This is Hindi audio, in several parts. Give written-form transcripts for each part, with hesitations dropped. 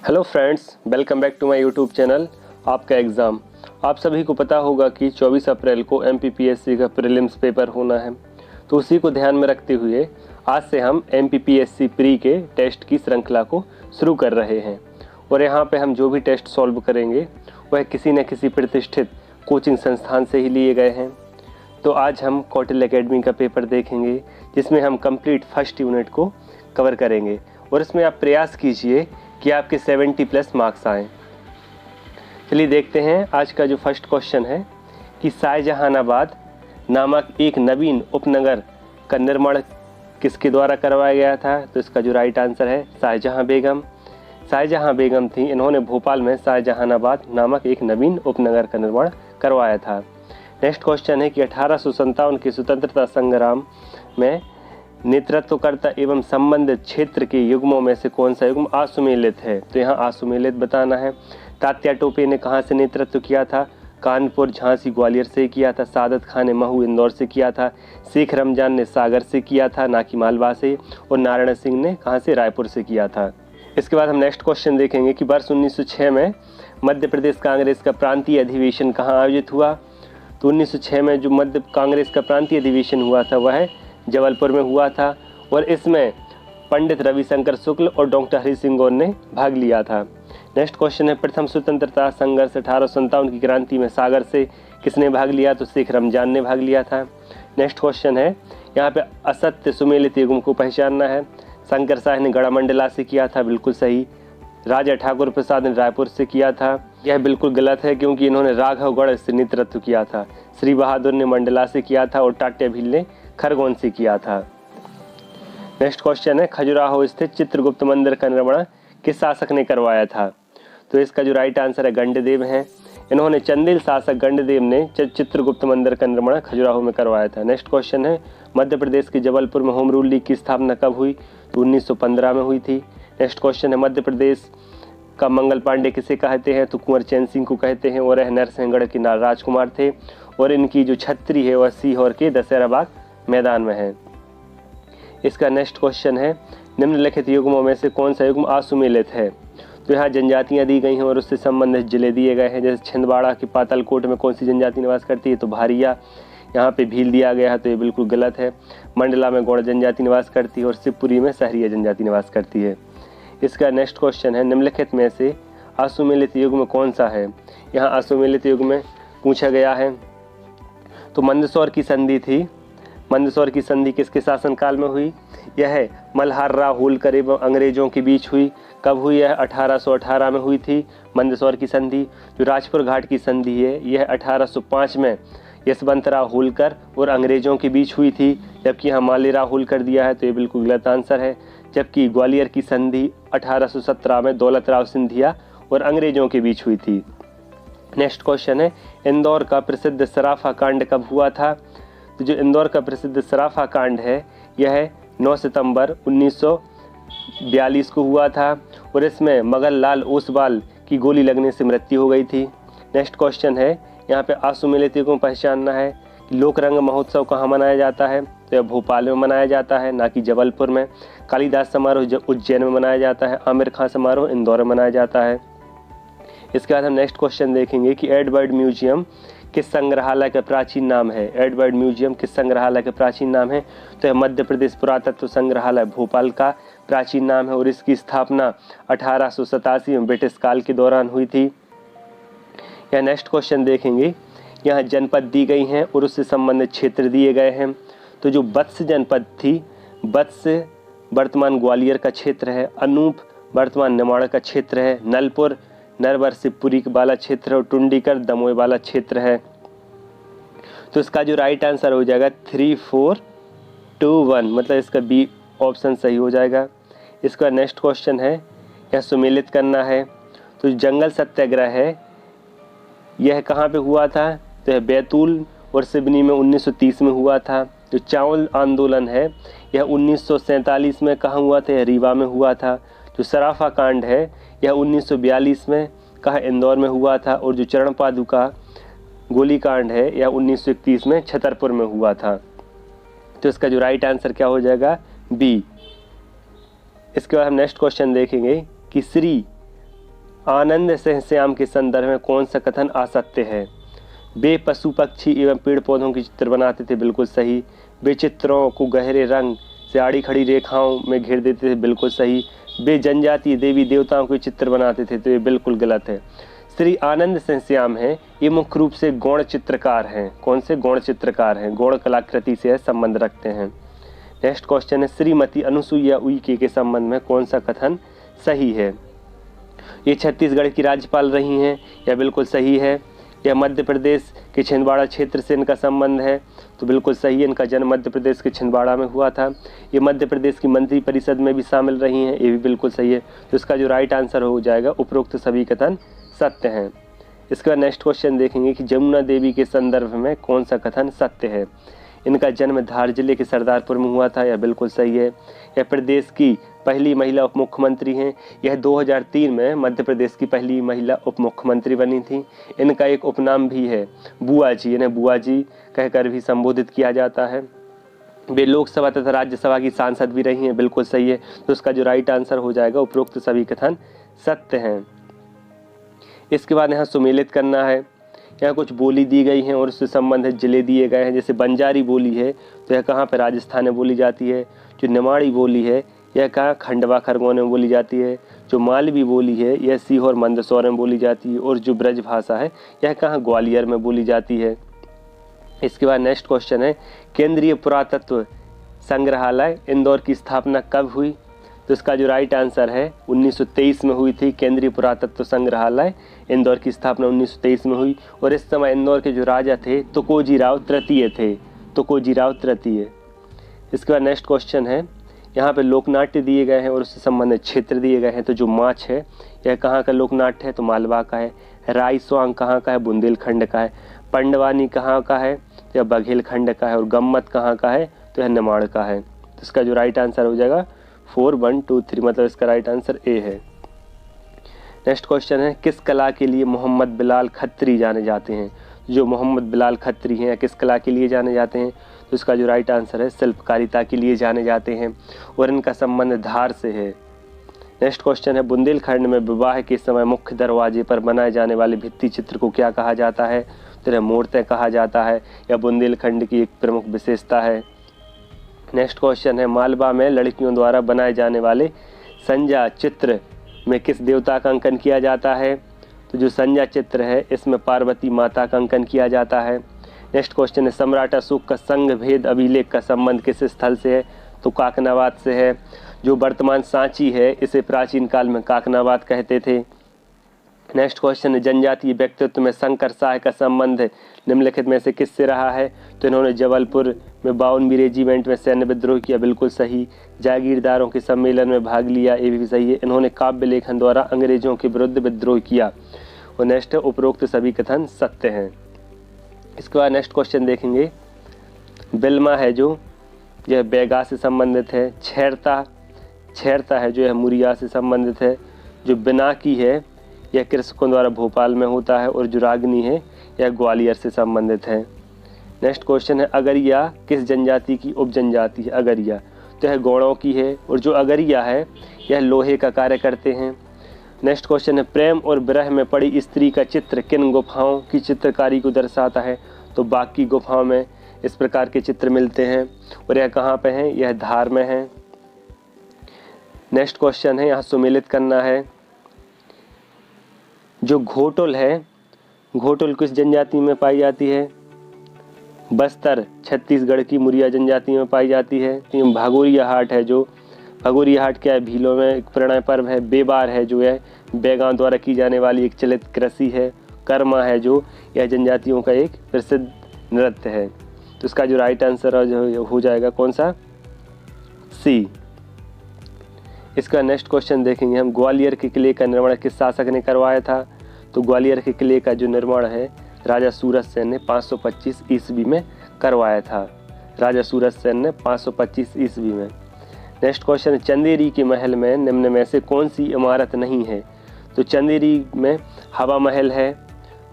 Hello friends, welcome back to my YouTube channel. आपका एग्ज़ाम आप सभी को पता होगा कि 24 अप्रैल को MPPSC का प्रीलिम्स पेपर होना है। तो उसी को ध्यान में रखते हुए आज से हम MPPSC प्री के टेस्ट की श्रृंखला को शुरू कर रहे हैं। और यहाँ पे हम जो भी टेस्ट सॉल्व करेंगे वह किसी न किसी प्रतिष्ठित कोचिंग संस्थान से ही लिए गए हैं। तो आज हम कौटिल्य एकेडमी का पेपर देखेंगे, जिसमें हम कंप्लीट फर्स्ट यूनिट को कवर करेंगे। और इसमें आप प्रयास कीजिए कि आपके 70+ मार्क्स आएँ। चलिए देखते हैं आज का जो फर्स्ट क्वेश्चन है कि शाहजहानाबाद नामक एक नवीन उपनगर का निर्माण किसके द्वारा करवाया गया था। तो इसका जो राइट आंसर है शाहजहां बेगम। शाहजहां बेगम थी, इन्होंने भोपाल में शाहजहानाबाद नामक एक नवीन उपनगर का निर्माण करवाया था। नेक्स्ट क्वेश्चन है कि 1857 के स्वतंत्रता संग्राम में नेतृत्वकर्ता एवं संबंधित क्षेत्र के युग्मों में से कौन सा युग्म असुमेलित है। तो यहाँ असुमेलित बताना है। तात्या टोपे ने कहाँ से नेतृत्व किया था? कानपुर, झांसी, ग्वालियर से किया था। सादत खान ने महू, इंदौर से किया था। शेख रमजान ने सागर से किया था, ना कि मालवा से। और नारायण सिंह ने कहाँ से? रायपुर से किया था। इसके बाद हम नेक्स्ट क्वेश्चन देखेंगे कि वर्ष 1906 में मध्य प्रदेश कांग्रेस का प्रांतीय अधिवेशन कहाँ आयोजित हुआ। तो 1906 में जो मध्य कांग्रेस का प्रांतीय अधिवेशन हुआ था वह जबलपुर में हुआ था। और इसमें पंडित रविशंकर शुक्ल और डॉक्टर हरि सिंह गौर ने भाग लिया था। नेक्स्ट क्वेश्चन है प्रथम स्वतंत्रता संघर्ष 1857 की क्रांति में सागर से किसने भाग लिया। तो शेख रमजान ने भाग लिया था। नेक्स्ट क्वेश्चन है यहाँ पे असत्य सुमेलित युग्म को पहचानना है। शंकर शाह ने गढ़मंडला से किया था, बिल्कुल सही। राजा ठाकुर प्रसाद ने रायपुर से किया था, यह बिल्कुल गलत है क्योंकि इन्होंने राघवगढ़ से नेतृत्व किया था। श्री बहादुर ने मंडला से किया था और टाट्या भील ने खरगोन से किया था। नेक्स्ट क्वेश्चन है खजुराहो स्थित चित्रगुप्त मंदिर का निर्माण किस शासक ने करवाया था। तो इसका जो राइट आंसर है गंडदेव है। इन्होंने चंदेल शासक गंडदेव ने चित्रगुप्त मंदिर का निर्माण खजुराहो में करवाया था। नेक्स्ट क्वेश्चन है मध्य प्रदेश के जबलपुर में होम रूल लीग की स्थापना कब हुई। तो 1915 में हुई थी। नेक्स्ट क्वेश्चन है मध्य प्रदेश का मंगल पांडे किसे कहते हैं। तो कुंवर चैन सिंह को कहते हैं और यह नरसिंहगढ़ के राजकुमार थे। और इनकी जो छतरी है वह सीहोर के दशहरा बाग मैदान में है। इसका नेक्स्ट क्वेश्चन है निम्नलिखित युग्मों में से कौन सा युग्म असुमेलित है। तो यहाँ जनजातियाँ दी गई हैं और उससे संबंधित जिले दिए गए हैं। जैसे छिंदवाड़ा की पातालकोट में कौन सी जनजाति निवास करती है। तो भारिया। यहाँ पे भील दिया गया है तो ये बिल्कुल गलत है। मंडला में गौड़ जनजाति निवास करती है और शिवपुरी में सहरिया जनजाति निवास करती है। इसका नेक्स्ट क्वेश्चन है निम्नलिखित में से असुमेलित युग्म कौन सा है। यहाँ असुमेलित युग्म में पूछा गया है। तो मंदसौर की संधि थी। मंदसौर की संधि किसके शासनकाल में हुई। यह मल्हार राव होलकर एवं अंग्रेजों के बीच हुई। कब हुई? यह 1818 में हुई थी मंदसौर की संधि। जो राजपुर घाट की संधि है यह 1805 में यशवंतराव होलकर और अंग्रेजों के बीच हुई थी, जबकि यहाँ मालेराव होलकर दिया है तो ये बिल्कुल गलत आंसर है। जबकि ग्वालियर की संधि 1817 में दौलतराव सिंधिया और अंग्रेजों के बीच हुई थी। नेक्स्ट क्वेश्चन है इंदौर का प्रसिद्ध सराफा कांड कब हुआ था। तो जो इंदौर का प्रसिद्ध सराफा कांड है यह 9 सितंबर 1942 को हुआ था और इसमें मगन लाल ओसवाल की गोली लगने से मृत्यु हो गई थी। नेक्स्ट क्वेश्चन है यहाँ पे असुमेलित को पहचानना है कि लोकरंग महोत्सव कहाँ मनाया जाता है। तो यह भोपाल में मनाया जाता है, ना कि जबलपुर में। कालिदास समारोह उज्जैन में मनाया जाता है। आमिर खां समारोह इंदौर में मनाया जाता है। इसके बाद हम नेक्स्ट क्वेश्चन देखेंगे कि एडवर्ड म्यूजियम किस संग्रहालय का प्राचीन नाम है। एडवर्ड म्यूजियम किस संग्रहालय का प्राचीन नाम है। तो यह मध्य प्रदेश पुरातत्व संग्रहालय भोपाल का प्राचीन नाम है और इसकी स्थापना 1887 में ब्रिटिश काल के दौरान हुई थी। यह नेक्स्ट क्वेश्चन देखेंगे, यहाँ जनपद दी गई हैं और उससे संबंधित क्षेत्र दिए गए हैं। तो जो वत्स जनपद थी, वत्स वर्तमान ग्वालियर का क्षेत्र है। अनूप वर्तमान निमाड़ का क्षेत्र है। नलपुर नरवर शिवपुरी वाला क्षेत्र है और टुंडीकर दमोह वाला क्षेत्र है। तो इसका जो राइट आंसर हो जाएगा 3, 4, 2, 1, मतलब इसका बी ऑप्शन सही हो जाएगा। इसका नेक्स्ट क्वेश्चन है यह सुमेलित करना है। तो जंगल सत्याग्रह है यह कहाँ पे हुआ था। तो यह बैतूल और सिवनी में 1930 में हुआ था। जो चावल आंदोलन है यह 1947 में कहाँ हुआ था। यह रीवा में हुआ था। जो सराफा कांड है यह 1942 में कहाँ इंदौर में हुआ था। और जो चरण पादुका गोली कांड है यह 1931 में छतरपुर में हुआ था। तो इसका जो राइट आंसर क्या हो जाएगा? बी। इसके बाद हम नेक्स्ट क्वेश्चन देखेंगे कि श्री आनंद सहस्याम के संदर्भ में कौन सा कथन असत्य है? वे पशु पक्षी एवं पेड़ पौधों के चित्र बनाते थे, बिल्कुल सही। वे चित्रों को गहरे रंग से आड़ी खड़ी रेखाओं में घेर देते थे, बिल्कुल सही। वे जनजातीय देवी देवताओं के चित्र बनाते थे, तो ये बिल्कुल गलत है। श्री आनंद सहस्याम है, ये मुख्य रूप से गौण चित्रकार हैं। कौन से? गौण चित्रकार हैं, गौण कलाकृति से संबंध रखते हैं। नेक्स्ट क्वेश्चन है, श्रीमती अनुसुईया उइके के संबंध में कौन सा कथन सही है? ये छत्तीसगढ़ की राज्यपाल रही हैं, यह बिल्कुल सही है। यह मध्य प्रदेश के छिंदवाड़ा क्षेत्र से इनका संबंध है, तो बिल्कुल सही है। इनका जन्म मध्य प्रदेश के छिंदवाड़ा में हुआ था। ये मध्य प्रदेश की मंत्री परिषद में भी शामिल रही हैं, ये भी बिल्कुल सही है। तो इसका जो राइट आंसर हो जाएगा, उपरोक्त सभी कथन सत्य हैं। इसके बाद नेक्स्ट क्वेश्चन देखेंगे कि जमुना देवी के संदर्भ में कौन सा कथन सत्य है? इनका जन्म धार जिले के सरदारपुर में हुआ था, यह बिल्कुल सही है। यह प्रदेश की पहली महिला उप मुख्यमंत्री हैं। यह 2003 में मध्य प्रदेश की पहली महिला उप मुख्यमंत्री बनी थी। इनका एक उपनाम भी है बुआ जी, इन्हें बुआ जी कहकर भी संबोधित किया जाता है। वे लोकसभा तथा राज्यसभा की सांसद भी रही हैं, बिल्कुल सही है। तो इसका जो राइट आंसर हो जाएगा, उपरोक्त सभी कथन सत्य हैं। इसके बाद यहाँ सुमेलित करना है। यहाँ कुछ बोली दी गई हैं और उससे संबंधित जिले दिए गए हैं। जैसे बंजारी बोली है, तो यह कहाँ पर? राजस्थान में बोली जाती है। जो निमाड़ी बोली है, यह कहाँ? खंडवा खरगोन में बोली जाती है। जो मालवी बोली है, यह सीहोर मंदसौर में बोली जाती है। और जो ब्रज भाषा है, यह कहाँ? ग्वालियर में बोली जाती है। इसके बाद नेक्स्ट क्वेश्चन है, केंद्रीय पुरातत्व संग्रहालय इंदौर की स्थापना कब हुई? तो इसका जो राइट आंसर है, 1923 में हुई थी। केंद्रीय पुरातत्व संग्रहालय इंदौर की स्थापना 1923 में हुई। और इस समय इंदौर के जो राजा थे, तुकोजीराव तृतीय थे, तुकोजीराव तृतीय। इसके बाद नेक्स्ट क्वेश्चन है, यहाँ पे लोकनाट्य दिए गए हैं और उससे संबंधित क्षेत्र दिए गए हैं। तो जो माछ है, यह कहाँ का लोकनाट्य है? तो मालवा का है। राई स्वांग कहाँ का है? बुंदेलखंड का है। पंडवानी कहाँ का है? तो यह बघेलखंड का है। और गम्मत कहाँ का है? तो यह निमाड़ का है। तो इसका जो राइट आंसर हो जाएगा 4, 1, 2, 3, मतलब इसका राइट आंसर ए है। नेक्स्ट क्वेश्चन है, किस कला के लिए मोहम्मद बिलाल खत्री जाने जाते हैं? जो मोहम्मद बिलाल खत्री हैं, किस कला के लिए जाने जाते हैं? तो इसका जो राइट आंसर है, शिल्पकारिता के लिए जाने जाते हैं। और इनका संबंध धार से है। नेक्स्ट क्वेश्चन है, बुंदेलखंड में विवाह के समय मुख्य दरवाजे पर बनाए जाने वाले भित्ति चित्र को क्या कहा जाता है? तो यह मूर्तें कहा जाता है। यह बुंदेलखंड की एक प्रमुख विशेषता है। नेक्स्ट क्वेश्चन है, मालवा में लड़कियों द्वारा बनाए जाने वाले संजा चित्र में किस देवता का अंकन किया जाता है? तो जो संजा चित्र है, इसमें पार्वती माता का अंकन किया जाता है। नेक्स्ट क्वेश्चन है, सम्राट अशोक का संघ भेद अभिलेख का संबंध किस स्थल से है? तो काकनावाद से है। जो वर्तमान सांची है, इसे प्राचीन काल में काकनावाद कहते थे। नेक्स्ट क्वेश्चन है, जनजातीय व्यक्तित्व में शंकर शाह का संबंध निम्नलिखित में से किससे रहा है? तो इन्होंने जबलपुर में 52वीं रेजिमेंट में सैन्य विद्रोह किया, बिल्कुल सही। जागीरदारों के सम्मेलन में भाग लिया, ये भी सही है। इन्होंने काव्य लेखन द्वारा अंग्रेजों के विरुद्ध विद्रोह किया। और नेक्स्ट है, उपरोक्त सभी कथन सत्य हैं। इसके बाद नेक्स्ट क्वेश्चन देखेंगे, बिल्मा है जो यह बैगा से संबंधित है। छैरता है जो यह मुरिया से संबंधित है। जो बिनाकी है, यह कृषकों द्वारा भोपाल में होता है। और जो रागनी है, यह ग्वालियर से संबंधित है। नेक्स्ट क्वेश्चन है, अगरिया किस जनजाति की उपजनजाति है? अगरिया तो यह गौड़ों की है। और जो अगरिया है, यह लोहे का कार्य करते हैं। नेक्स्ट क्वेश्चन है, प्रेम और विरह में पड़ी स्त्री का चित्र किन गुफाओं की चित्रकारी को दर्शाता है? तो बाग की गुफाओं में इस प्रकार के चित्र मिलते हैं। और यह कहाँ पे हैं? यह धार में है। नेक्स्ट क्वेश्चन है, यहाँ सुमेलित करना है। जो घोटुल है, घोटुल किस जनजाति में पाई जाती है? बस्तर छत्तीसगढ़ की मुरिया जनजाति में पाई जाती है। भागोरिया हाट है, जो भागोरिया हाट क्या है? भीलों में एक प्रणय पर्व है। बेबार है जो है बैगांव द्वारा की जाने वाली एक चलित कृषि है। कर्मा है जो यह जनजातियों का एक प्रसिद्ध नृत्य है। तो इसका जो राइट आंसर हो जाएगा कौन सा? सी। इसका नेक्स्ट क्वेश्चन देखेंगे हम, ग्वालियर के किले का निर्माण किस शासक ने करवाया था? तो ग्वालियर के किले का जो निर्माण है, राजा सूरज सेन ने 525 ईस्वी में करवाया था। राजा सूरज सेन ने 525 ईस्वी में। नेक्स्ट क्वेश्चन है, चंदेरी के महल में निम्न में से कौन सी इमारत नहीं है? तो चंदेरी में हवा महल है,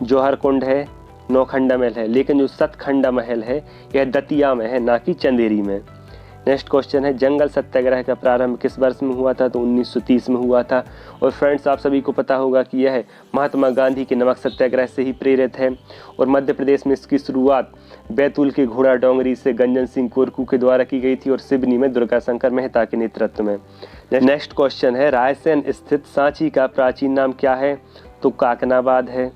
जौहर कुंड है, नौखंडा महल है। लेकिन जो सतखंडा महल है, यह दतिया में है, ना कि चंदेरी में। नेक्स्ट क्वेश्चन है जंगल सत्याग्रह का प्रारंभ किस वर्ष में हुआ था? तो 1930 में हुआ था। और फ्रेंड्स, आप सभी को पता होगा कि यह महात्मा गांधी के नमक सत्याग्रह से ही प्रेरित है। और मध्य प्रदेश में इसकी शुरुआत बैतूल के घोड़ा डोंगरी से गंजन सिंह कोरकू के द्वारा की गई थी और सिवनी में दुर्गा शंकर मेहता के नेतृत्व में। नेक्स्ट क्वेश्चन है रायसेन स्थित सांची का प्राचीन नाम क्या है? तो काकनाबाद है।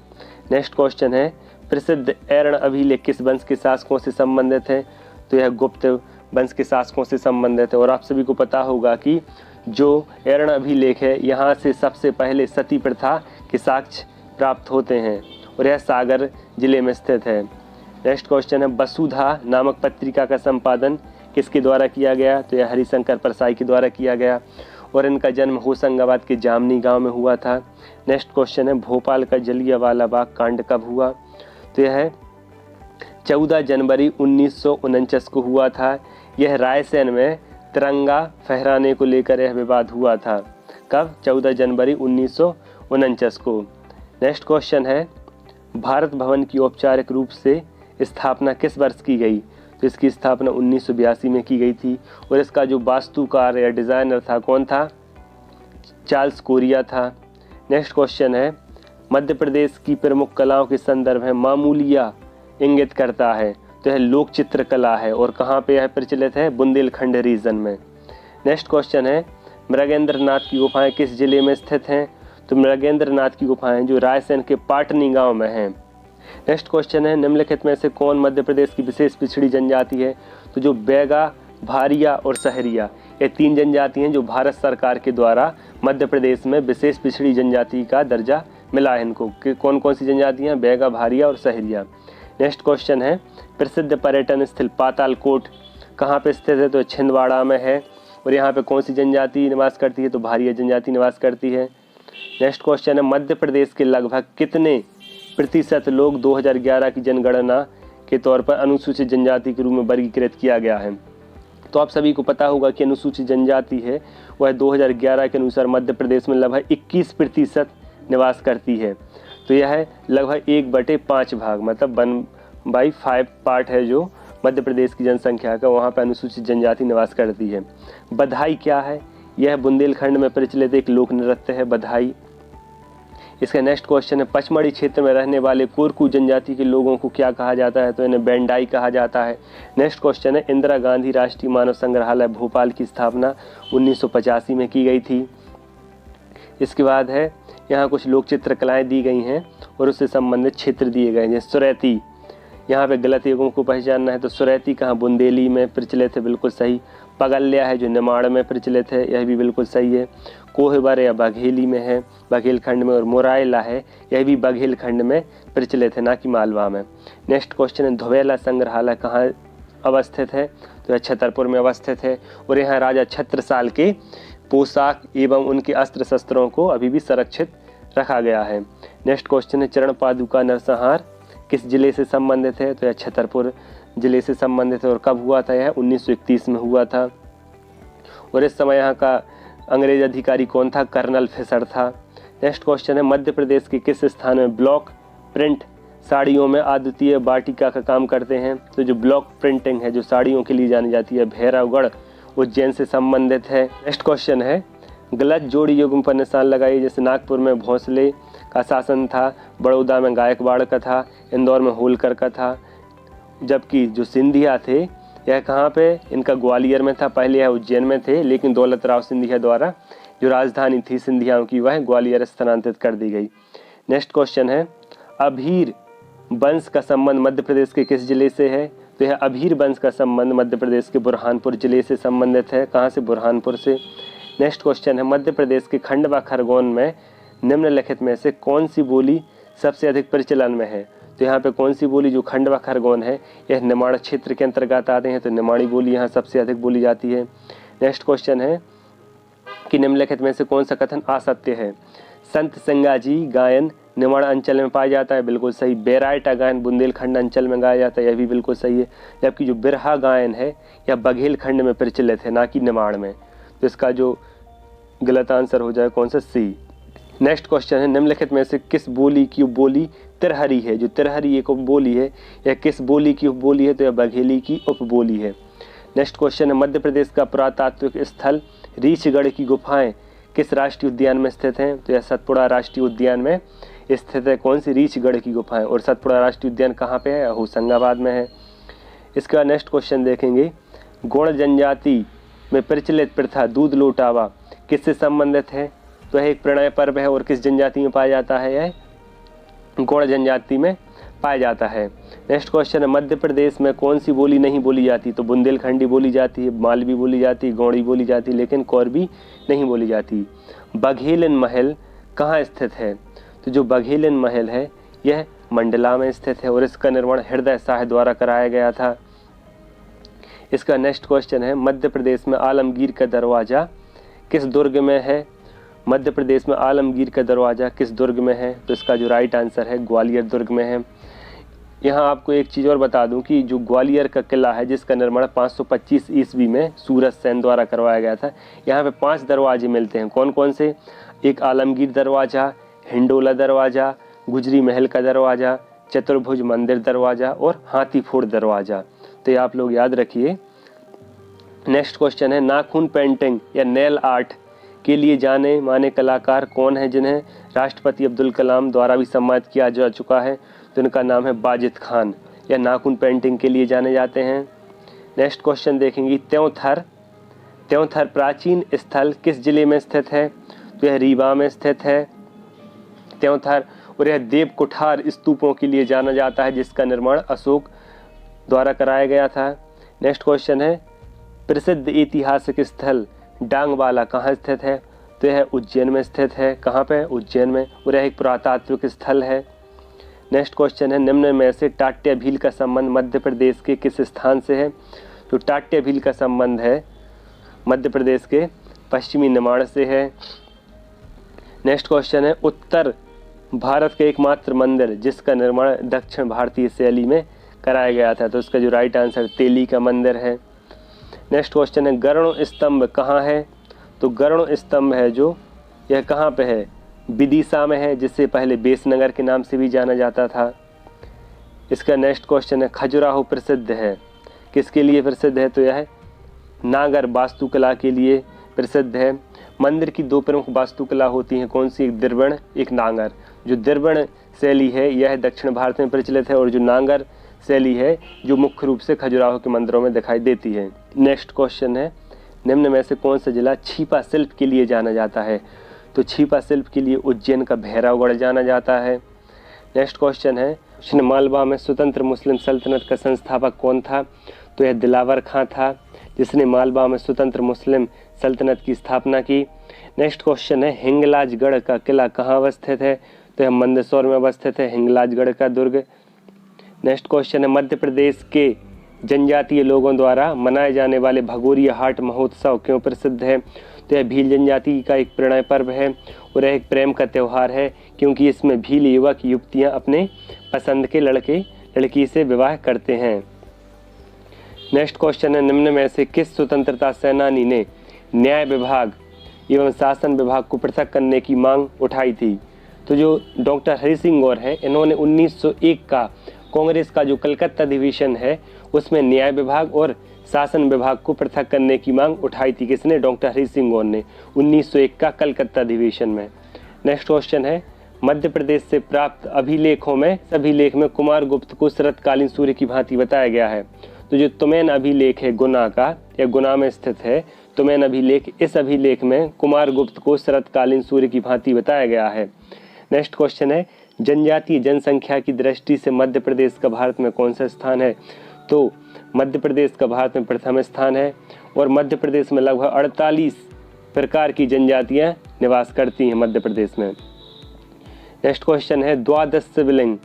नेक्स्ट क्वेश्चन है प्रसिद्ध एर्ण अभिलेख किस वंश के शासकों से संबंधित है? तो यह गुप्त वंश के शासकों से संबंधित है। और आप सभी को पता होगा कि जो एर्ण अभिलेख है यहाँ से सबसे पहले सती प्रथा के साक्ष्य प्राप्त होते हैं और यह सागर जिले में स्थित है। नेक्स्ट क्वेश्चन है वसुधा नामक पत्रिका का संपादन किसके द्वारा किया गया? तो यह हरिशंकर परसाई के द्वारा किया गया और इनका जन्म होशंगाबाद के जामनी गांव में हुआ था। नेक्स्ट क्वेश्चन है भोपाल का जलियांवाला बाग कांड कब हुआ? तो यह 14 जनवरी 1949 को हुआ था। यह रायसेन में तिरंगा फहराने को लेकर यह विवाद हुआ था। कब? 14 जनवरी 1949 को। नेक्स्ट क्वेश्चन है भारत भवन की औपचारिक रूप से स्थापना किस वर्ष की गई? तो इसकी स्थापना 1982 में की गई थी और इसका जो वास्तुकार या डिज़ाइनर था कौन था? चार्ल्स कोरिया था। नेक्स्ट क्वेश्चन है मध्य प्रदेश की प्रमुख कलाओं के संदर्भ में मामूलिया इंगित करता है? तो यह लोक चित्रकला है और कहाँ पे यह प्रचलित है? बुंदेलखंड रीजन में। नेक्स्ट क्वेश्चन है मृगेंद्र नाथ की गुफाएं किस जिले में स्थित हैं? तो मृगेंद्र नाथ की गुफाएं जो रायसेन के पाटनी गांव में हैं। नेक्स्ट क्वेश्चन है निम्नलिखित में से कौन मध्य प्रदेश की विशेष पिछड़ी जनजाति है? तो जो बैगा, भारिया और सहरिया, ये 3 जनजाति हैं जो भारत सरकार के द्वारा मध्य प्रदेश में विशेष पिछड़ी जनजाति का दर्जा मिला है इनको। कौन कौन सी जनजातियाँ? बैगा, भारिया और सहरिया। नेक्स्ट क्वेश्चन है प्रसिद्ध पर्यटन स्थल पातालकोट कहाँ पे स्थित है? तो छिंदवाड़ा में है और यहाँ पे कौन सी जनजाति निवास करती है? तो भारिया जनजाति निवास करती है। नेक्स्ट क्वेश्चन है मध्य प्रदेश के लगभग कितने प्रतिशत लोग 2011 की जनगणना के तौर पर अनुसूचित जनजाति के रूप में वर्गीकृत किया गया है? तो आप सभी को पता होगा कि अनुसूचित जनजाति है वह 2011 के अनुसार मध्य प्रदेश में लगभग 21% निवास करती है। तो यह लगभग 1/5 भाग मतलब 1/5 पार्ट है जो मध्य प्रदेश की जनसंख्या का, वहाँ पर अनुसूचित जनजाति निवास करती है। बधाई क्या है? यह बुंदेलखंड में प्रचलित एक लोक नृत्य है बधाई। इसका नेक्स्ट क्वेश्चन है पचमढ़ी क्षेत्र में रहने वाले कोरकू जनजाति के लोगों को क्या कहा जाता है? तो इन्हें बेंडाई कहा जाता है। नेक्स्ट क्वेश्चन है इंदिरा गांधी राष्ट्रीय मानव संग्रहालय भोपाल की स्थापना 1985 में की गई थी। इसके बाद है यहाँ कुछ लोक चित्रकलाएँ दी गई हैं और उससे संबंधित क्षेत्र दिए गए हैं। जैसे सुरैती, यहाँ पे गलत युगों को पहचानना है। तो सुरैती कहाँ? बुंदेली में प्रचलित है, बिल्कुल सही। पगल्या है जो निमाड़ में प्रचलित है, यह भी बिल्कुल सही है। कोहबर या बघेली में है, बघेलखंड में। और मोरायला है, यह भी बघेलखंड में प्रचलित है, ना कि मालवा में। नेक्स्ट क्वेश्चन है धोबेला संग्रहालय कहाँ अवस्थित है? तो यह छतरपुर में अवस्थित है और यहाँ राजा छत्रसाल के पोशाक एवं उनके अस्त्र शस्त्रों को अभी भी संरक्षित रखा गया है। नेक्स्ट क्वेश्चन है चरण पादुका नरसंहार किस जिले से संबंधित है? तो यह छतरपुर जिले से संबंधित है। और कब हुआ था? यह 1931 में हुआ था। और इस समय यहाँ का अंग्रेज अधिकारी कौन था? कर्नल फिशर था। नेक्स्ट क्वेश्चन है मध्य प्रदेश के किस स्थान में ब्लॉक प्रिंट साड़ियों में अद्वितीय वाटिका का काम करते हैं? तो जो ब्लॉक प्रिंटिंग है जो साड़ियों के लिए जानी जाती है भैरवगढ़ उज्जैन से संबंधित है। नेक्स्ट क्वेश्चन है गलत जोड़ी युग्म पर निशान लगाइए। जैसे नागपुर में भोंसले का शासन था, बड़ौदा में गायकवाड़ का था, इंदौर में होलकर का था। जबकि जो सिंधिया थे यह कहाँ पे? इनका ग्वालियर में था। पहले यह उज्जैन में थे लेकिन दौलत राव सिंधिया द्वारा जो राजधानी थी सिंधियाओं की वह ग्वालियर स्थानांतरित कर दी गई। नेक्स्ट क्वेश्चन है अभीर वंश का संबंध मध्य प्रदेश के किस जिले से है? तो यह अभीर वंश का संबंध मध्य प्रदेश के बुरहानपुर जिले से संबंधित है। कहाँ से? बुरहानपुर से। नेक्स्ट क्वेश्चन है मध्य प्रदेश के खंडवा खरगोन में निम्नलिखित में से कौन सी बोली सबसे अधिक प्रचलन में है? तो यहाँ पे कौन सी बोली? जो खंडवा खरगोन है यह निमाड़ क्षेत्र के अंतर्गत आते हैं, तो निमाड़ी बोली यहाँ सबसे अधिक बोली जाती है। नेक्स्ट क्वेश्चन है कि निम्नलिखित में से कौन सा कथन असत्य है? संत सिंगाजी गायन निमाड़ अंचल में पाया जाता है, बिल्कुल सही। बेराइटा गायन बुंदेलखंड अंचल में गाया जाता है, यह भी बिल्कुल सही है। जबकि जो बिरहा गायन है यह बघेलखंड में प्रचलित है, ना कि निमाड़ में। तो इसका जो गलत आंसर हो जाए कौन सा? सी। नेक्स्ट क्वेश्चन है निम्नलिखित में से किस बोली की उपबोली तिरहरी है? जो तिरहरी एक उपबोली है यह किस बोली की उपबोली है? तो यह बघेली की उपबोली है। नेक्स्ट क्वेश्चन है मध्य प्रदेश का पुरातात्विक स्थल रीछगढ़ की गुफाएं किस राष्ट्रीय उद्यान में स्थित हैं? तो यह सतपुड़ा राष्ट्रीय उद्यान में स्थित है। कौन सी? रीछगढ़ की गुफाएं। और सतपुड़ा राष्ट्रीय उद्यान कहाँ पे है? होशंगाबाद में है। इसका नेक्स्ट क्वेश्चन देखेंगे, गौड़ जनजाति में प्रचलित प्रथा दूध लौटावा किससे संबंधित है? तो यह एक प्रणय पर्व है और किस जनजाति में पाया जाता है? यह गौड़ जनजाति में पाया जाता है। नेक्स्ट क्वेश्चन है मध्य प्रदेश में कौन सी बोली नहीं बोली जाती? तो बुंदेलखंडी बोली जाती है, मालवी बोली जाती है, गौड़ी बोली जाती है, लेकिन कोरबी नहीं बोली जाती। बघेलन महल कहाँ स्थित है? तो जो बघेलन महल है यह मंडला में स्थित है और इसका निर्माण हृदय शाह द्वारा कराया गया था। इसका नेक्स्ट क्वेश्चन है मध्य प्रदेश में आलमगीर का दरवाज़ा किस दुर्ग में है? मध्य प्रदेश में आलमगीर का दरवाज़ा किस दुर्ग में है? तो इसका जो राइट आंसर है ग्वालियर दुर्ग में है। यहाँ आपको एक चीज़ और बता दूं कि जो ग्वालियर का किला है जिसका निर्माण 525 ईस्वी में सूरज सेन द्वारा करवाया गया था, यहाँ पे 5 दरवाजे मिलते हैं। कौन कौन से? एक आलमगीर दरवाज़ा, हिंडोला दरवाज़ा, गुजरी महल का दरवाज़ा, चतुर्भुज मंदिर दरवाज़ा और हाथीफोड़ दरवाज़ा। तो ये आप लोग याद रखिए। नेक्स्ट क्वेश्चन है नाखून पेंटिंग या नेल आर्ट के लिए जाने माने कलाकार कौन है जिन्हें राष्ट्रपति अब्दुल कलाम द्वारा भी सम्मानित किया जा चुका है? तो इनका नाम है बाजिद खान, या नाखून पेंटिंग के लिए जाने जाते हैं। नेक्स्ट क्वेश्चन देखेंगे त्योंथर प्राचीन स्थल किस जिले में स्थित है? तो यह रीवा में स्थित है त्योंथर, और यह देव कुठार स्तूपों के लिए जाना जाता है जिसका निर्माण अशोक द्वारा कराया गया था। नेक्स्ट क्वेश्चन है प्रसिद्ध ऐतिहासिक स्थल डांगवाला कहाँ स्थित है? तो यह उज्जैन में स्थित है। कहाँ पे? उज्जैन में, और यह एक पुरातात्विक स्थल है। नेक्स्ट क्वेश्चन है निम्न में से टाट्या भील का संबंध मध्य प्रदेश के किस स्थान से है? तो टाट्या भील का संबंध है मध्य प्रदेश के पश्चिमी निमाड़ से है। नेक्स्ट क्वेश्चन है उत्तर भारत का एकमात्र मंदिर जिसका निर्माण दक्षिण भारतीय शैली में कराया गया था, तो इसका जो राइट आंसर तेली का मंदिर है। नेक्स्ट क्वेश्चन है गरुड़ स्तंभ कहाँ है? तो गरुड़ स्तंभ है जो यह कहाँ पे है? विदिशा में है, जिससे पहले बेसनगर के नाम से भी जाना जाता था। इसका नेक्स्ट क्वेश्चन है खजुराहो प्रसिद्ध है किसके लिए प्रसिद्ध है? तो यह नागर वास्तुकला के लिए प्रसिद्ध है। मंदिर की 2 प्रमुख वास्तुकला होती हैं, कौन सी? एक द्रविड़ एक नागर। जो द्रविड़ शैली है यह दक्षिण भारत में प्रचलित है और जो नागर शैली है जो मुख्य रूप से खजुराहो के मंदिरों में दिखाई देती है। नेक्स्ट क्वेश्चन है निम्न में से कौन सा जिला छीपा शिल्प के लिए जाना जाता है? तो छीपा शिल्प के लिए उज्जैन का भैरवगढ़ जाना जाता है। नेक्स्ट क्वेश्चन है मालवा में स्वतंत्र मुस्लिम सल्तनत का संस्थापक कौन था? तो यह दिलावर खां था जिसने मालवा में स्वतंत्र मुस्लिम सल्तनत की स्थापना की। नेक्स्ट क्वेश्चन है हिंगलाजगढ़ का किला कहाँ अवस्थित है? तो यह मंदसौर में अवस्थित है हिंगलाजगढ़ का दुर्ग। नेक्स्ट क्वेश्चन है मध्य प्रदेश के जनजातीय लोगों द्वारा मनाए जाने वाले भगोरिया हाट महोत्सव क्यों प्रसिद्ध है? तो यह भील जनजाति का एक प्रणय पर्व है और यह एक प्रेम का त्यौहार है क्योंकि इसमें भील युवक युवतियां अपने पसंद के लड़के लड़की से विवाह करते हैं। नेक्स्ट क्वेश्चन है निम्न में से किस स्वतंत्रता सेनानी ने न्याय विभाग एवं शासन विभाग को पृथक करने की मांग उठाई थी? तो जो डॉक्टर हरि सिंह गौर है इन्होंने 1901 का कांग्रेस का जो कलकत्ता अधिवेशन है उसमें न्याय विभाग और शासन विभाग को पृथक करने की मांग उठाई थी। किसने? डॉक्टर हरि सिंह गौर ने 1901 का कलकत्ता अधिवेशन में। नेक्स्ट क्वेश्चन है मध्य प्रदेश से प्राप्त अभिलेखों में सभी लेख में कुमार गुप्त को शरतकालीन सूर्य की भांति बताया गया है। तो जो तुमैन अभिलेख है गुना का या गुना में स्थित है तुमैन अभिलेख, इस अभिलेख में कुमार गुप्त को शरतकालीन सूर्य की भांति बताया गया है। नेक्स्ट क्वेश्चन है जनजातीय जनसंख्या की दृष्टि से मध्य प्रदेश का भारत में कौन सा स्थान है? तो मध्य प्रदेश का भारत में प्रथम स्थान है और मध्य प्रदेश में लगभग 48 प्रकार की जनजातियां निवास करती हैं मध्य प्रदेश में। नेक्स्ट क्वेश्चन है द्वादश शिवलिंग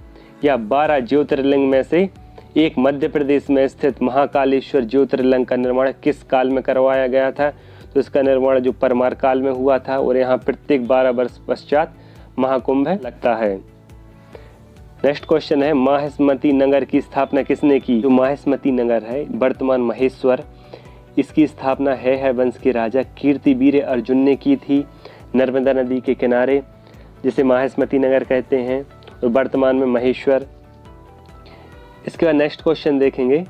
या 12 ज्योतिर्लिंग में से एक मध्य प्रदेश में स्थित महाकालेश्वर ज्योतिर्लिंग का निर्माण किस काल में करवाया गया था? तो इसका निर्माण जो परमार काल में हुआ था और यहाँ प्रत्येक 12 वर्ष पश्चात महाकुंभ लगता है। नेक्स्ट क्वेश्चन है माहिष्मती नगर की स्थापना किसने की? जो माहिष्मती नगर है वर्तमान महेश्वर, इसकी स्थापना है वंश के राजा कीर्तिवीर अर्जुन ने की थी नर्मदा नदी के किनारे, जिसे माहिष्मती नगर कहते हैं, और वर्तमान में महेश्वर। इसके बाद नेक्स्ट क्वेश्चन देखेंगे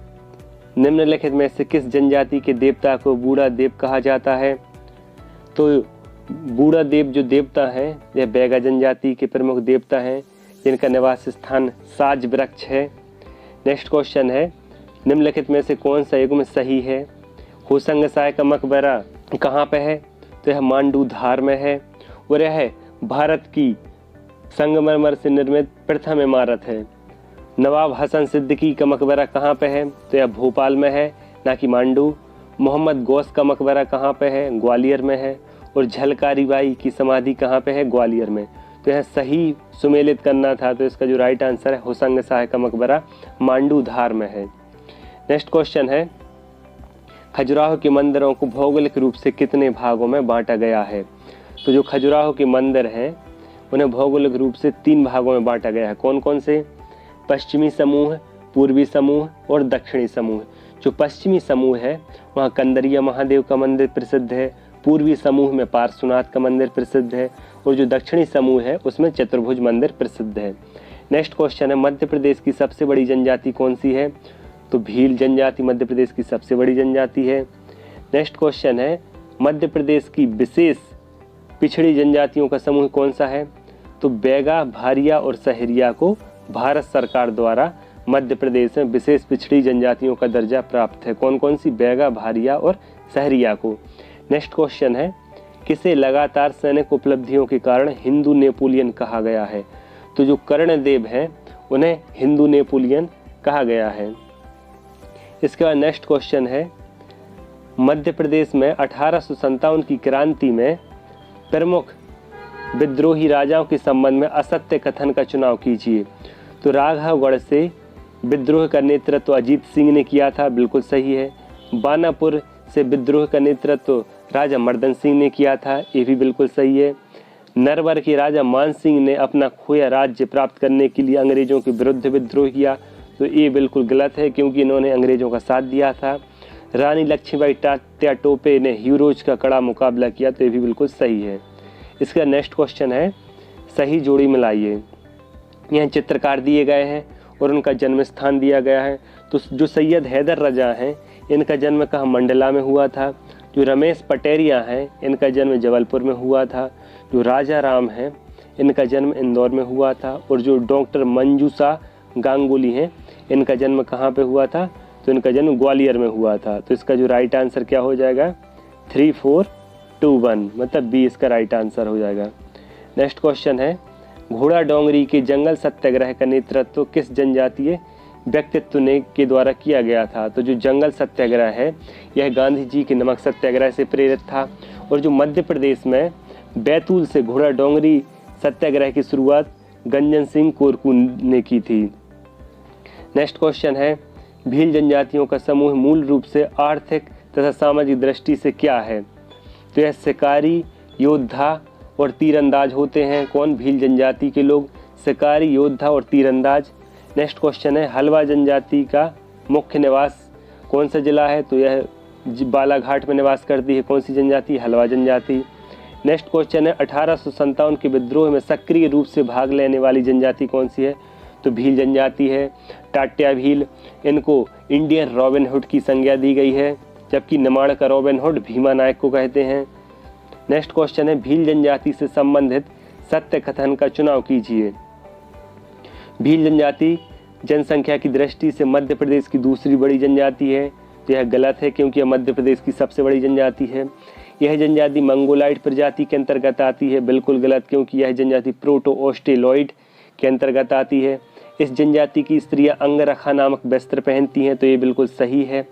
निम्नलिखित में से किस जनजाति के देवता को बूढ़ा देव कहा जाता है? तो बूढ़ा देव जो देवता हैं यह बैगा जनजाति के प्रमुख देवता हैं जिनका निवास स्थान साज वृक्ष है। नेक्स्ट क्वेश्चन है, निम्नलिखित में से कौन सा युग्म सही है? होशंग शाह का मकबरा कहाँ पे है? तो यह मांडू धार में है और यह भारत की संगमरमर से निर्मित प्रथम इमारत है। नवाब हसन सिद्दीकी का मकबरा कहाँ पे है? तो यह भोपाल में है, ना कि मांडू। मोहम्मद गौस का मकबरा कहाँ पे है? ग्वालियर में है। और झलकारी बाई की समाधि कहाँ पे है? ग्वालियर में। तो यह सही सुमेलित करना था, तो इसका जो राइट आंसर है होशंग शाह का मकबरा मांडू धार में है। नेक्स्ट क्वेश्चन है, खजुराहो के मंदिरों को भौगोलिक रूप से कितने भागों में बांटा गया है? तो जो खजुराहो के मंदिर हैं उन्हें भौगोलिक रूप से 3 भागों में बांटा गया है। कौन कौन से? पश्चिमी समूह, पूर्वी समूह और दक्षिणी समूह। जो पश्चिमी समूह है वहाँ कंदरिया महादेव का मंदिर प्रसिद्ध है, पूर्वी समूह में पार्श्वनाथ का मंदिर प्रसिद्ध है और जो दक्षिणी समूह है उसमें चतुर्भुज मंदिर प्रसिद्ध है। नेक्स्ट क्वेश्चन है, मध्य प्रदेश की सबसे बड़ी जनजाति कौन सी है? तो भील जनजाति मध्य प्रदेश की सबसे बड़ी जनजाति है। नेक्स्ट क्वेश्चन है, मध्य प्रदेश की विशेष पिछड़ी जनजातियों का समूह कौन सा है? तो बैगा, भारिया और सहरिया को भारत सरकार द्वारा मध्य प्रदेश में विशेष पिछड़ी जनजातियों का दर्जा प्राप्त है। कौन कौन सी? बैगा, भारिया और सहरिया को। नेक्स्ट क्वेश्चन है, किसे लगातार सैनिक उपलब्धियों के कारण हिंदू नेपोलियन कहा गया है? तो जो कर्णदेव हैं उन्हें हिंदू नेपोलियन कहा गया है। इसके बाद नेक्स्ट क्वेश्चन है, मध्य प्रदेश में 1857 की क्रांति में प्रमुख विद्रोही राजाओं के संबंध में असत्य कथन का चुनाव कीजिए। तो राघवगढ़ से विद्रोह का नेतृत्व अजीत सिंह ने किया था, बिल्कुल सही है। बानापुर से विद्रोह का नेतृत्व राजा मर्दन सिंह ने किया था, ये भी बिल्कुल सही है। नरवर के राजा मान सिंह ने अपना खोया राज्य प्राप्त करने के लिए अंग्रेजों के विरुद्ध विद्रोह किया, तो ये बिल्कुल गलत है क्योंकि इन्होंने अंग्रेजों का साथ दिया था। रानी लक्ष्मीबाई तात्या टोपे ने हीरोज का कड़ा मुकाबला किया, तो ये भी बिल्कुल सही है। इसका नेक्स्ट क्वेश्चन है, सही जोड़ी मिलाइए। यहाँ चित्रकार दिए गए हैं और उनका जन्म स्थान दिया गया है। तो जो सैयद हैदर रजा हैं इनका जन्म कहाँ? मंडला में हुआ था। जो रमेश पटेरिया हैं इनका जन्म जबलपुर में हुआ था। जो राजा राम हैं इनका जन्म इंदौर में हुआ था। और जो डॉक्टर मंजूषा गांगुली हैं इनका जन्म कहाँ पे हुआ था? तो इनका जन्म ग्वालियर में हुआ था। तो इसका जो राइट आंसर क्या हो जाएगा? 3, 4, 2, 1, मतलब बी इसका राइट आंसर हो जाएगा। नेक्स्ट क्वेश्चन है, घोड़ा डोंगरी के जंगल सत्याग्रह का नेतृत्व किस जनजातीय व्यक्तित्व ने के द्वारा किया गया था? तो जो जंगल सत्याग्रह है यह गांधी जी के नमक सत्याग्रह से प्रेरित था। और जो मध्य प्रदेश में बैतूल से घोड़ा डोंगरी सत्याग्रह की शुरुआत गंजन सिंह कोरकू ने की थी। नेक्स्ट क्वेश्चन है, भील जनजातियों का समूह मूल रूप से आर्थिक तथा सामाजिक दृष्टि से क्या है? तो यह शिकारी, योद्धा और तीरंदाज होते हैं। कौन? भील जनजाति के लोग शिकारी, योद्धा और तीरंदाज। नेक्स्ट क्वेश्चन है, हलवा जनजाति का मुख्य निवास कौन सा जिला है? तो यह बालाघाट में निवास करती है। कौन सी जनजाति? हलवा जनजाति। नेक्स्ट क्वेश्चन है, 1857 के विद्रोह में सक्रिय रूप से भाग लेने वाली जनजाति कौन सी है? तो भील जनजाति है। टाट्या भील, इनको इंडियन रॉबिन हुड की संज्ञा दी गई है, जबकि निमाड़ का रॉबिन हुड भीमा नायक को कहते हैं। नेक्स्ट क्वेश्चन है, भील जनजाति से संबंधित सत्य कथन का चुनाव कीजिए। भील जनजाति जनसंख्या की दृष्टि से मध्य प्रदेश की दूसरी बड़ी जनजाति है, तो यह गलत है क्योंकि यह मध्य प्रदेश की सबसे बड़ी जनजाति है। यह जनजाति मंगोलाइड प्रजाति के अंतर्गत आती है, बिल्कुल गलत क्योंकि यह जनजाति प्रोटो ऑस्ट्रेलॉइड के अंतर्गत आती है। इस जनजाति की स्त्रियां अंगरखा नामक वस्त्र पहनती हैं, तो ये बिल्कुल सही है।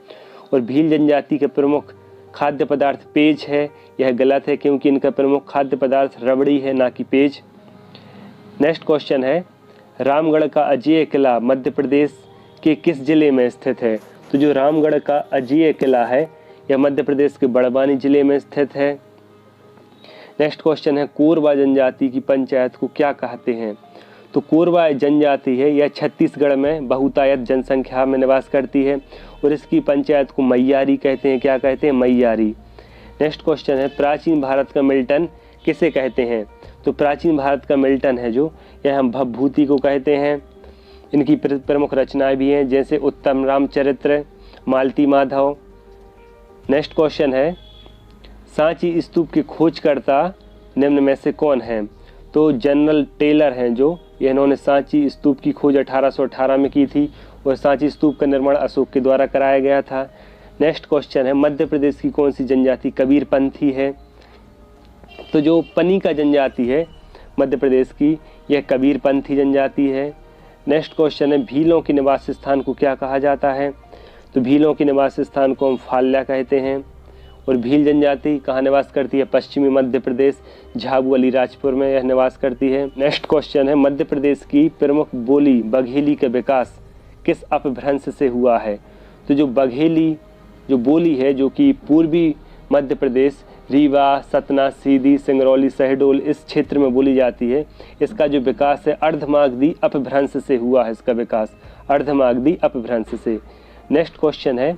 और भील जनजाति के प्रमुख खाद्य पदार्थ पेज है, यह गलत है क्योंकि इनका प्रमुख खाद्य पदार्थ रबड़ी है, ना कि पेज। नेक्स्ट क्वेश्चन है, रामगढ़ का अजेय किला मध्य प्रदेश के किस जिले में स्थित है? तो जो रामगढ़ का अजेय किला है यह मध्य प्रदेश के बड़वानी जिले में स्थित है। नेक्स्ट क्वेश्चन है, कोरबा जनजाति की पंचायत को क्या कहते हैं? तो कोरबा जनजाति है यह छत्तीसगढ़ में बहुतायत जनसंख्या में निवास करती है और इसकी पंचायत को मैयारी कहते हैं। क्या कहते हैं? मैयारी। नेक्स्ट क्वेश्चन है, प्राचीन भारत का मिल्टन किसे कहते हैं? तो प्राचीन भारत का मिल्टन है जो यह हम भवभूति को कहते हैं। इनकी प्रमुख रचनाएं भी हैं जैसे उत्तम रामचरित्र मालती माधव। नेक्स्ट क्वेश्चन है, सांची स्तूप के खोजकर्ता निम्न में से कौन है? तो जनरल टेलर हैं जो, इन्होंने सांची स्तूप की खोज 1818 में की थी और सांची स्तूप का निर्माण अशोक के द्वारा कराया गया था। नेक्स्ट क्वेश्चन है, मध्य प्रदेश की कौन सी जनजाति कबीरपंथी है? तो जो पनिका जनजाति है मध्य प्रदेश की, यह कबीरपंथी जनजाति है। नेक्स्ट क्वेश्चन है, भीलों के निवास स्थान को क्या कहा जाता है? तो भीलों के निवास स्थान को हम फाल्या कहते हैं। और भील जनजाति कहाँ निवास करती है? पश्चिमी मध्य प्रदेश, झाबू अलीराजपुर में यह निवास करती है। नेक्स्ट क्वेश्चन है, मध्य प्रदेश की प्रमुख बोली बघेली का विकास किस अपभ्रंश से हुआ है? तो जो बघेली जो बोली है, जो कि पूर्वी मध्य प्रदेश, रीवा, सतना, सीधी, सिंगरौली, शहडोल इस क्षेत्र में बोली जाती है, इसका जो विकास है अर्धमागधी अपभ्रंश से हुआ है। इसका विकास अर्धमागधी अपभ्रंश से। नेक्स्ट क्वेश्चन है,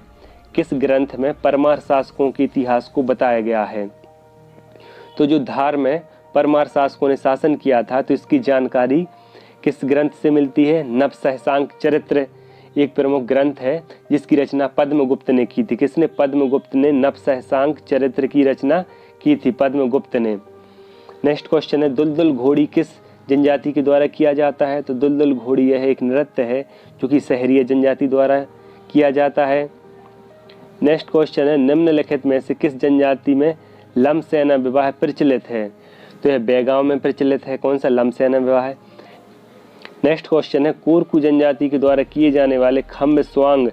किस ग्रंथ में परमार शासकों के इतिहास को बताया गया है? तो जो धार में परमार शासकों ने शासन किया था, तो इसकी जानकारी किस ग्रंथ से मिलती है? नवसहसांक चरित्र एक प्रमुख ग्रंथ है जिसकी रचना पद्मगुप्त ने की थी। किसने? पद्मगुप्त ने नवसहसांक चरित्र की रचना की थी, पद्मगुप्त ने। नेक्स्ट क्वेश्चन है, दुलदुल घोड़ी किस जनजाति के द्वारा किया जाता है? तो दुलदुल घोड़ी यह एक नृत्य है जो कि सहरिया जनजाति द्वारा किया जाता है। नेक्स्ट क्वेश्चन है, निम्नलिखित में से किस जनजाति में लमसेना विवाह प्रचलित है? तो यह बेगांव में प्रचलित है। कौन सा? लमसेना विवाह है। नेक्स्ट क्वेश्चन है, कोरकू जनजाति के द्वारा किए जाने वाले खम्ब स्वांग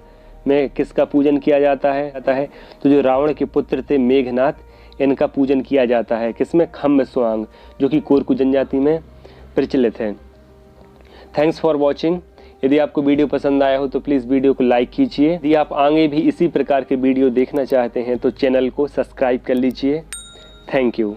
में किसका पूजन किया जाता है? तो जो रावण के पुत्र थे मेघनाथ, इनका पूजन किया जाता है। किसमें? खम्ब स्वांग, जो कि कोरकू जनजाति में प्रचलित है। Thanks for watching. यदि आपको वीडियो पसंद आया हो तो प्लीज़ वीडियो को लाइक कीजिए। यदि आप आगे भी इसी प्रकार के वीडियो देखना चाहते हैं तो चैनल को सब्सक्राइब कर लीजिए। Thank you.